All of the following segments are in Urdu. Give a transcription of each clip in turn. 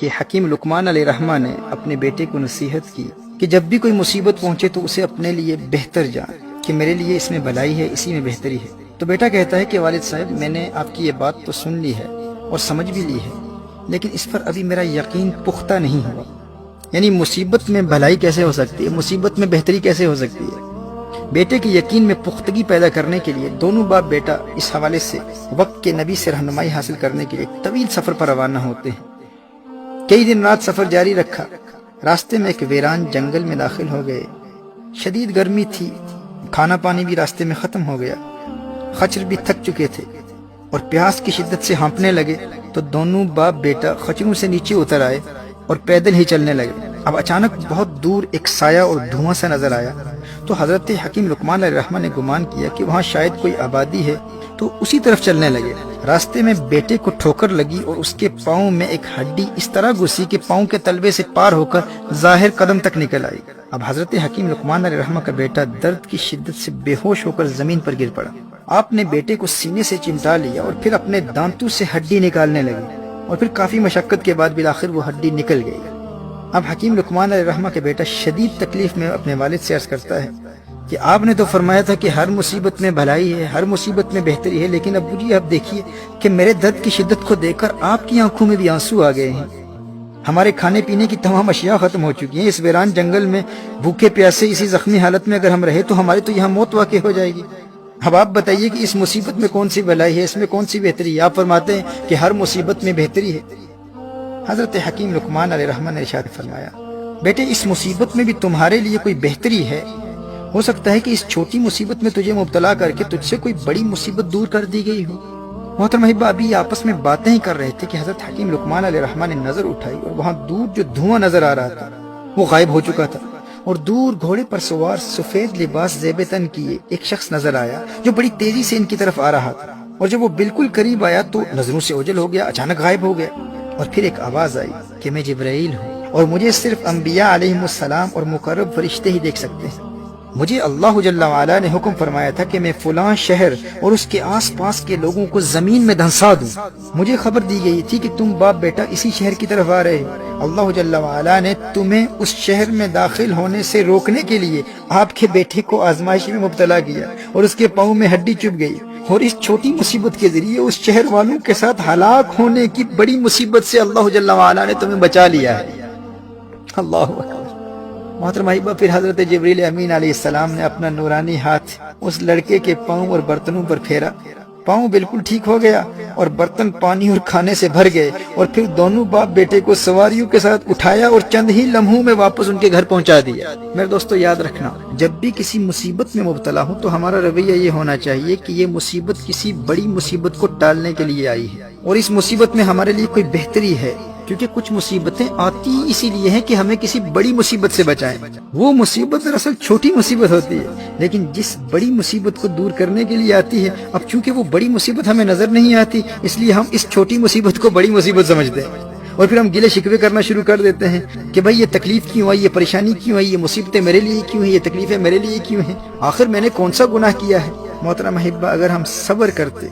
کہ حکیم لقمان علیہ الرحمہ نے اپنے بیٹے کو نصیحت کی کہ جب بھی کوئی مصیبت پہنچے تو اسے اپنے لیے بہتر جان کہ میرے لیے اس میں بھلائی ہے، اسی میں بہتری ہے۔ تو بیٹا کہتا ہے کہ والد صاحب میں نے آپ کی یہ بات تو سن لی ہے اور سمجھ بھی لی ہے، لیکن اس پر ابھی میرا یقین پختہ نہیں ہوا۔ یعنی مصیبت میں بھلائی کیسے ہو سکتی ہے، مصیبت میں بہتری کیسے ہو سکتی ہے؟ بیٹے کے یقین میں پختگی پیدا کرنے کے لیے دونوں باپ بیٹا اس حوالے سے وقت کے نبی سے رہنمائی حاصل کرنے کے لیے طویل سفر پر روانہ ہوتے ہیں۔ کئی دن رات سفر جاری رکھا، راستے میں ایک ویران جنگل میں داخل ہو گئے۔ شدید گرمی تھی، کھانا پانی بھی راستے میں ختم ہو گیا، خچر بھی تھک چکے تھے اور پیاس کی شدت سے ہانپنے لگے۔ تو دونوں باپ بیٹا خچروں سے نیچے اتر آئے اور پیدل ہی چلنے لگے۔ اب اچانک بہت دور ایک سایہ اور دھواں سا نظر آیا، تو حضرت حکیم لقمان علیہ الرحمہ نے گمان کیا کہ وہاں شاید کوئی آبادی ہے، تو اسی طرف چلنے لگے۔ راستے میں بیٹے کو ٹھوکر لگی اور اس کے پاؤں میں ایک ہڈی اس طرح گھسی کہ پاؤں کے تلوے سے پار ہو کر ظاہر قدم تک نکل آئی۔ اب حضرت حکیم لقمان علیہ الرحمہ کا بیٹا درد کی شدت سے بے ہوش ہو کر زمین پر گر پڑا۔ آپ نے بیٹے کو سینے سے چمٹا لیا اور پھر اپنے دانتوں سے ہڈی نکالنے لگے، اور پھر کافی مشقت کے بعد بالآخر وہ ہڈی نکل گئی۔ اب حکیم لقمان علیہ الرحمہ کا بیٹا شدید تکلیف میں اپنے والد سے عرض کرتا ہے کہ آپ نے تو فرمایا تھا کہ ہر مصیبت میں بھلائی ہے، ہر مصیبت میں بہتری ہے، لیکن ابو جی آپ دیکھیے کہ میرے درد کی شدت کو دیکھ کر آپ کی آنکھوں میں بھی آنسو آ گئے ہیں۔ ہمارے کھانے پینے کی تمام اشیاء ختم ہو چکی ہیں، اس ویران جنگل میں بھوکے پیاسے اسی زخمی حالت میں اگر ہم رہے تو ہماری تو یہاں موت واقع ہو جائے گی۔ اب آپ بتائیے کہ اس مصیبت میں کون سی بھلائی ہے، اس میں کون سی بہتری ہے؟ آپ فرماتے ہیں کہ ہر مصیبت میں بہتری ہے۔ حضرت حکیم لقمان علیہ الرحمہ نے ارشاد فرمایا، بیٹے اس مصیبت میں بھی تمہارے لیے کوئی بہتری ہے۔ ہو سکتا ہے کہ اس چھوٹی مصیبت میں تجھے مبتلا کر کے تجھ سے کوئی بڑی مصیبت دور کر دی گئی ہو۔ محترم احبہ، ابھی آپس میں باتیں ہی کر رہے تھے کہ حضرت حکیم لقمان علیہ الرحمہ نے نظر اٹھائی اور وہاں دور جو دھواں نظر آ رہا تھا وہ غائب ہو چکا تھا، اور دور گھوڑے پر سوار سفید لباس زیب تن کیے ایک شخص نظر آیا جو بڑی تیزی سے ان کی طرف آ رہا تھا، اور جب وہ بالکل قریب آیا تو نظروں سے اوجھل ہو گیا، اچانک غائب ہو گیا۔ اور پھر ایک آواز آئی کہ میں جبرائیل ہوں اور مجھے صرف انبیاء علیہم السلام اور مقرب فرشتے ہی دیکھ سکتے ہیں۔ مجھے اللہ جل وعلا نے حکم فرمایا تھا کہ میں فلاں شہر اور اس کے آس پاس کے لوگوں کو زمین میں دھنسا دوں۔ مجھے خبر دی گئی تھی کہ تم باپ بیٹا اسی شہر کی طرف آ رہے ہو۔ اللہ جل وعلا نے تمہیں اس شہر میں داخل ہونے سے روکنے کے لیے آپ کے بیٹے کو آزمائش میں مبتلا کیا اور اس کے پاؤں میں ہڈی چبھ گئی، اور اس چھوٹی مصیبت کے ذریعے اس شہر والوں کے ساتھ ہلاک ہونے کی بڑی مصیبت سے اللہ جل وعلا نے تمہیں بچا لیا ہے۔ اللہ اکبر۔ محترم احبہ، پھر حضرت جبریل امین علیہ السلام نے اپنا نورانی ہاتھ اس لڑکے کے پاؤں اور برتنوں پر پھیرا، پاؤں بالکل ٹھیک ہو گیا اور برتن پانی اور کھانے سے بھر گئے، اور پھر دونوں باپ بیٹے کو سواریوں کے ساتھ اٹھایا اور چند ہی لمحوں میں واپس ان کے گھر پہنچا دیا۔ میرے دوستو یاد رکھنا، جب بھی کسی مصیبت میں مبتلا ہو تو ہمارا رویہ یہ ہونا چاہیے کہ یہ مصیبت کسی بڑی مصیبت کو ٹالنے کے لیے آئی ہے، اور اس مصیبت میں ہمارے لیے کوئی بہتری ہے، کیونکہ کچھ مصیبتیں آتی اسی لیے ہیں کہ ہمیں کسی بڑی مصیبت سے بچائیں۔ وہ مصیبت دراصل چھوٹی مصیبت ہوتی ہے، لیکن جس بڑی مصیبت کو دور کرنے کے لیے آتی ہے، اب چونکہ وہ بڑی مصیبت ہمیں نظر نہیں آتی، اس لیے ہم اس چھوٹی مصیبت کو بڑی مصیبت سمجھتے ہیں، اور پھر ہم گلے شکوے کرنا شروع کر دیتے ہیں کہ بھائی یہ تکلیف کیوں آئی، یہ پریشانی کیوں آئی، یہ مصیبتیں میرے لیے کیوں ہیں، یہ تکلیفیں میرے لیے کیوں ہیں، آخر میں نے کون سا گناہ کیا ہے؟ محترم احبہ، اگر ہم صبر کرتے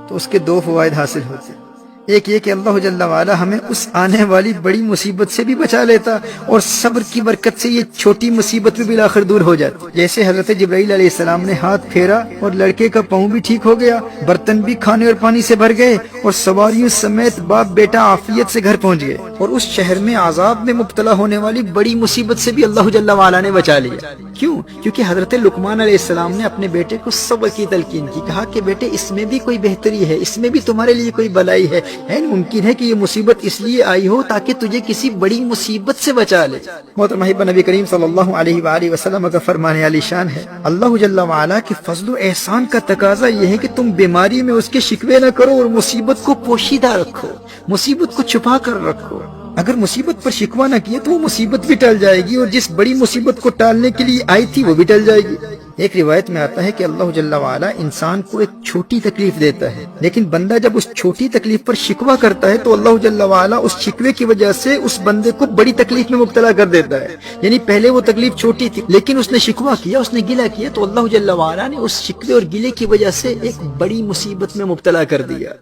تو اس کے دو فوائد حاصل ہوتے۔ ایک یہ کہ اللہ جل وعلا ہمیں اس آنے والی بڑی مصیبت سے بھی بچا لیتا، اور صبر کی برکت سے یہ چھوٹی مصیبت بھی بالآخر دور ہو جاتی۔ جیسے حضرت جبرائیل علیہ السلام نے ہاتھ پھیرا اور لڑکے کا پاؤں بھی ٹھیک ہو گیا، برتن بھی کھانے اور پانی سے بھر گئے، اور سواریوں سمیت باپ بیٹا عافیت سے گھر پہنچ گئے، اور اس شہر میں عذاب میں مبتلا ہونے والی بڑی مصیبت سے بھی اللہ جل وعلا نے بچا لیا۔ کیوں؟ کیونکہ حضرت لقمان علیہ السلام نے اپنے بیٹے کو صبر کی تلقین کی، کہا کہ بیٹے اس میں بھی کوئی بہتری ہے، اس میں بھی تمہارے لیے کوئی بھلائی ہے، ممکن ہے کہ یہ مصیبت اس لیے آئی ہو تاکہ تجھے کسی بڑی مصیبت سے بچا لے۔ محترم احبہ، نبی کریم صلی اللہ علیہ وآلہ وسلم کا فرمان علی شان ہے، اللہ جل وعلا کے فضل و احسان کا تقاضا یہ ہے کہ تم بیماری میں اس کے شکوے نہ کرو اور مصیبت کو پوشیدہ رکھو، مصیبت کو چھپا کر رکھو۔ اگر مصیبت پر شکوہ نہ کیے تو وہ مصیبت بھی ٹل جائے گی، اور جس بڑی مصیبت کو ٹالنے کے لیے آئی تھی وہ بھی ٹل جائے گی۔ ایک روایت میں آتا ہے کہ اللہ جل وعلا انسان کو ایک چھوٹی تکلیف دیتا ہے، لیکن بندہ جب اس چھوٹی تکلیف پر شکوہ کرتا ہے تو اللہ جل وعلا اس شکوے کی وجہ سے اس بندے کو بڑی تکلیف میں مبتلا کر دیتا ہے۔ یعنی پہلے وہ تکلیف چھوٹی تھی، لیکن اس نے شکوہ کیا، اس نے گلہ کیا، تو اللہ جل وعلا نے اس شکوے اور گلے کی وجہ سے ایک بڑی مصیبت میں مبتلا کر دیا۔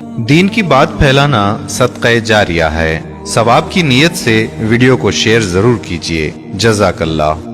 دین کی بات پھیلانا صدقہ جاریہ ہے، ثواب کی نیت سے ویڈیو کو شیئر ضرور کیجیے۔ جزاک اللہ۔